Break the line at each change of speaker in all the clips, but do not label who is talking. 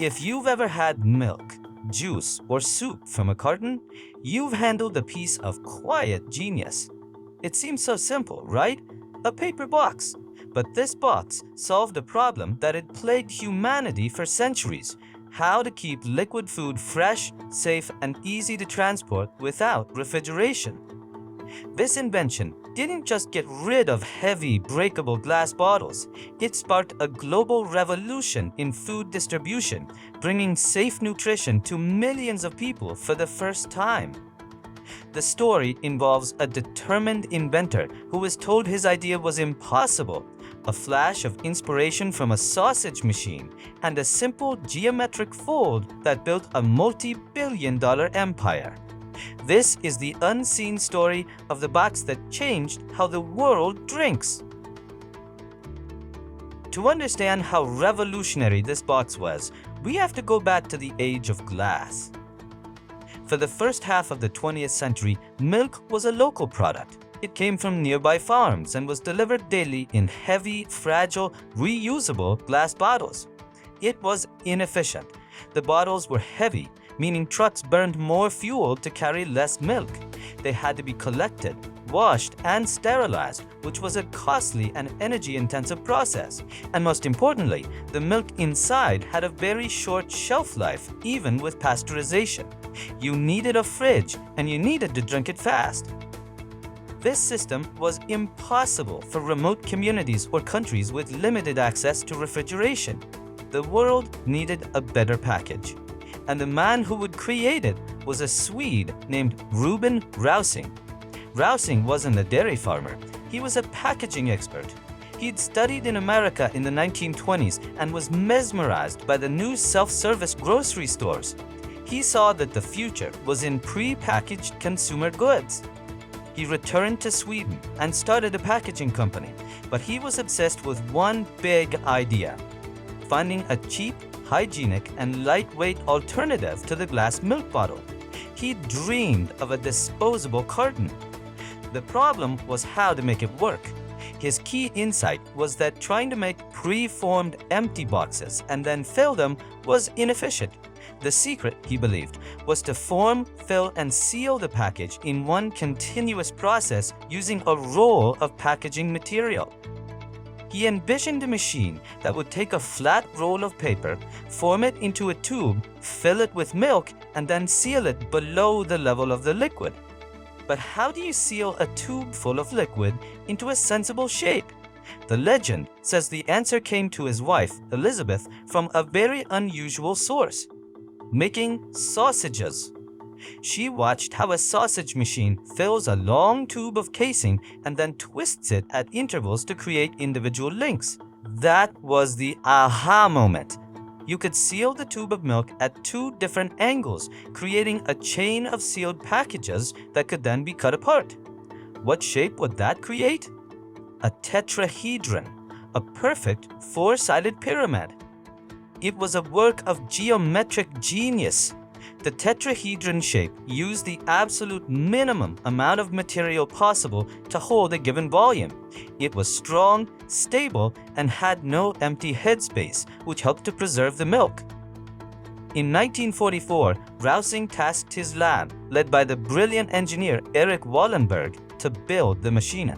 If you've ever had milk, juice, or soup from a carton, you've handled a piece of quiet genius. It seems so simple, right? A paper box. But this box solved a problem that had plagued humanity for centuries: how to keep liquid food fresh, safe, and easy to transport without refrigeration. This invention didn't just get rid of heavy, breakable glass bottles. It sparked a global revolution in food distribution, bringing safe nutrition to millions of people for the first time. The story involves a determined inventor who was told his idea was impossible, a flash of inspiration from a sausage machine, and a simple geometric fold that built a multi-billion-dollar empire. This is the unseen story of the box that changed how the world drinks. To understand how revolutionary this box was, we have to go back to the age of glass. For the first half of the 20th century, milk was a local product. It came from nearby farms and was delivered daily in heavy, fragile, reusable glass bottles. It was inefficient. The bottles were heavy, meaning trucks burned more fuel to carry less milk. They had to be collected, washed, and sterilized, which was a costly and energy-intensive process. And most importantly, the milk inside had a very short shelf life, even with pasteurization. You needed a fridge, and you needed to drink it fast. This system was impossible for remote communities or countries with limited access to refrigeration. The world needed a better package. And the man who would create it was a Swede named Reuben Rausing. Rausing wasn't a dairy farmer. He was a packaging expert. He'd studied in America in the 1920s and was mesmerized by the new self-service grocery stores. He saw that the future was in pre-packaged consumer goods. He returned to Sweden and started a packaging company, but he was obsessed with one big idea: finding a cheap, hygienic, and lightweight alternative to the glass milk bottle. He dreamed of a disposable carton. The problem was how to make it work. His key insight was that trying to make pre-formed empty boxes and then fill them was inefficient. The secret, he believed, was to form, fill, and seal the package in one continuous process using a roll of packaging material. He envisioned a machine that would take a flat roll of paper, form it into a tube, fill it with milk, and then seal it below the level of the liquid. But how do you seal a tube full of liquid into a sensible shape? The legend says the answer came to his wife, Elizabeth, from a very unusual source: making sausages. She watched how a sausage machine fills a long tube of casing and then twists it at intervals to create individual links. That was the aha moment. You could seal the tube of milk at two different angles, creating a chain of sealed packages that could then be cut apart. What shape would that create? A tetrahedron, a perfect four-sided pyramid. It was a work of geometric genius. The tetrahedron shape used the absolute minimum amount of material possible to hold a given volume. It was strong, stable, and had no empty headspace, which helped to preserve the milk. In 1944, Rausing tasked his lab, led by the brilliant engineer Eric Wallenberg, to build the machine.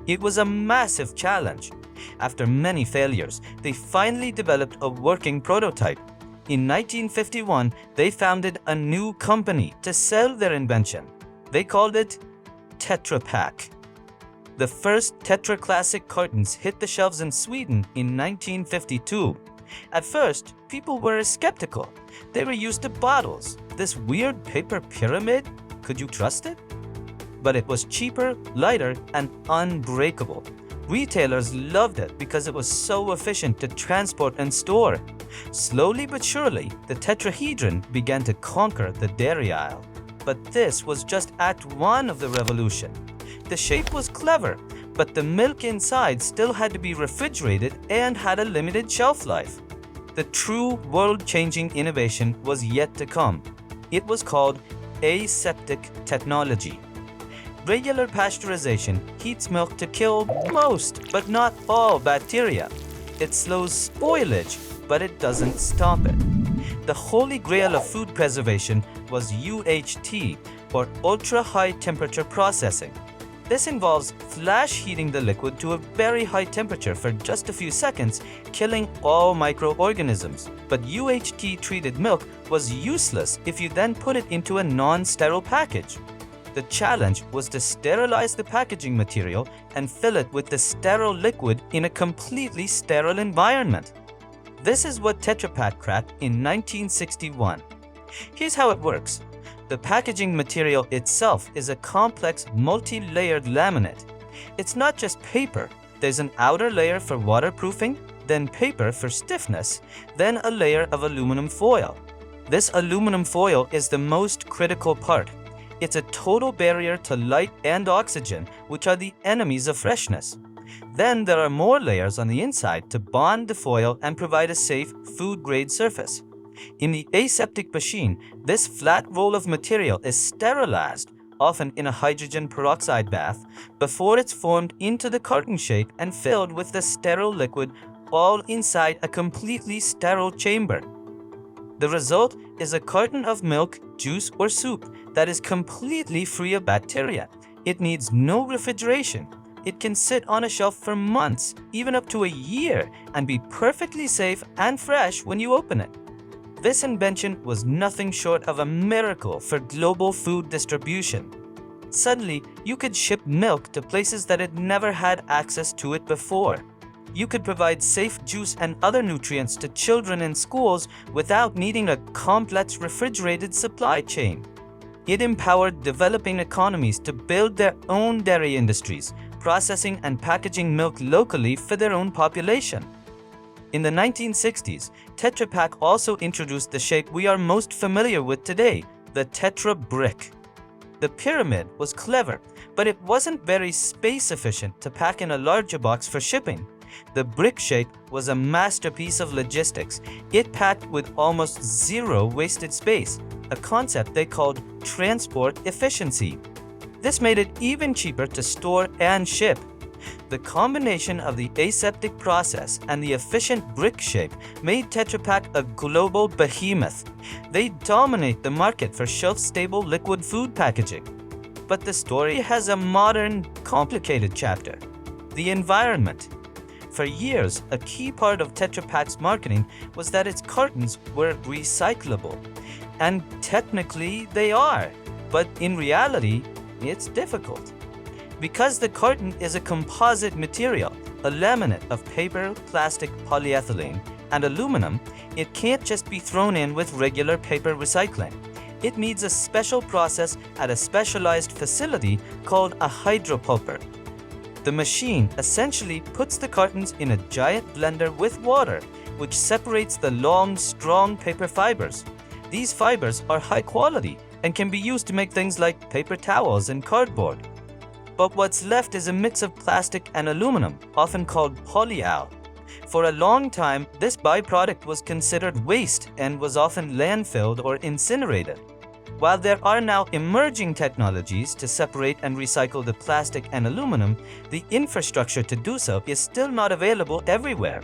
It was a massive challenge. After many failures, they finally developed a working prototype. In 1951, they founded a new company to sell their invention. They called it Tetra Pak. The first Tetra Classic cartons hit the shelves in Sweden in 1952. At first, people were skeptical. They were used to bottles. This weird paper pyramid, could you trust it? But it was cheaper, lighter, and unbreakable. Retailers loved it because it was so efficient to transport and store. Slowly but surely, the tetrahedron began to conquer the dairy aisle. But this was just Act 1 of the revolution. The shape was clever, but the milk inside still had to be refrigerated and had a limited shelf life. The true world-changing innovation was yet to come. It was called aseptic technology. Regular pasteurization heats milk to kill most, but not all, bacteria. It slows spoilage, but it doesn't stop it. The holy grail of food preservation was UHT, or ultra-high temperature processing. This involves flash heating the liquid to a very high temperature for just a few seconds, killing all microorganisms. But UHT-treated milk was useless if you then put it into a non-sterile package. The challenge was to sterilize the packaging material and fill it with the sterile liquid in a completely sterile environment. This is what Tetra Pak cracked in 1961. Here's how it works. The packaging material itself is a complex, multi-layered laminate. It's not just paper. There's an outer layer for waterproofing, then paper for stiffness, then a layer of aluminum foil. This aluminum foil is the most critical part. It's a total barrier to light and oxygen, which are the enemies of freshness. Then there are more layers on the inside to bond the foil and provide a safe, food-grade surface. In the aseptic machine, this flat roll of material is sterilized, often in a hydrogen peroxide bath, before it's formed into the carton shape and filled with the sterile liquid, all inside a completely sterile chamber. The result is a carton of milk, juice, or soup that is completely free of bacteria. It needs no refrigeration. It can sit on a shelf for months, even up to a year, and be perfectly safe and fresh when you open it. This invention was nothing short of a miracle for global food distribution. Suddenly, you could ship milk to places that had never had access to it before. You could provide safe juice and other nutrients to children in schools without needing a complex refrigerated supply chain. It empowered developing economies to build their own dairy industries, processing and packaging milk locally for their own population. In the 1960s, Tetra Pak also introduced the shape we are most familiar with today, the Tetra brick. The pyramid was clever, but it wasn't very space efficient to pack in a larger box for shipping. The brick shape was a masterpiece of logistics. It packed with almost zero wasted space, a concept they called transport efficiency. This made it even cheaper to store and ship. The combination of the aseptic process and the efficient brick shape made Tetra Pak a global behemoth. They dominate the market for shelf-stable liquid food packaging. But the story has a modern, complicated chapter: the environment. For years, a key part of Tetra Pak's marketing was that its cartons were recyclable. And technically, they are. But in reality, it's difficult. Because the carton is a composite material, a laminate of paper, plastic, polyethylene, and aluminum, it can't just be thrown in with regular paper recycling. It needs a special process at a specialized facility called a hydropulper. The machine essentially puts the cartons in a giant blender with water, which separates the long, strong paper fibers. These fibers are high quality and can be used to make things like paper towels and cardboard. But what's left is a mix of plastic and aluminum, often called polyal. For a long time, this byproduct was considered waste and was often landfilled or incinerated. While there are now emerging technologies to separate and recycle the plastic and aluminum, the infrastructure to do so is still not available everywhere.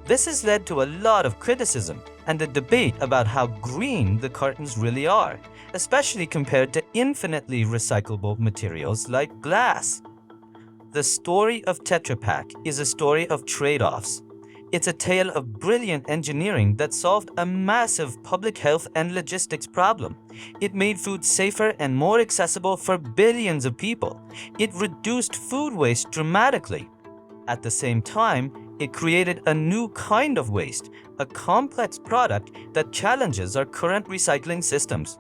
This has led to a lot of criticism and a debate about how green the cartons really are, especially compared to infinitely recyclable materials like glass. The story of Tetra Pak is a story of trade-offs. It's a tale of brilliant engineering that solved a massive public health and logistics problem. It made food safer and more accessible for billions of people. It reduced food waste dramatically. At the same time, it created a new kind of waste, a complex product that challenges our current recycling systems.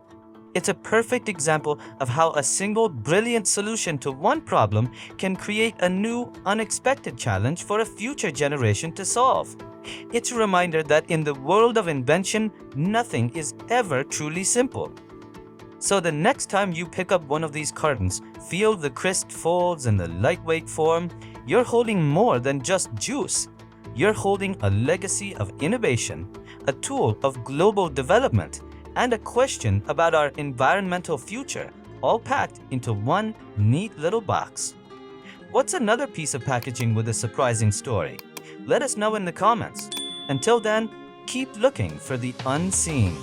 It's a perfect example of how a single brilliant solution to one problem can create a new, unexpected challenge for a future generation to solve. It's a reminder that in the world of invention, nothing is ever truly simple. So the next time you pick up one of these cartons, feel the crisp folds and the lightweight form, you're holding more than just juice. You're holding a legacy of innovation, a tool of global development, and a question about our environmental future, all packed into one neat little box. What's another piece of packaging with a surprising story? Let us know in the comments. Until then, Keep looking for the unseen.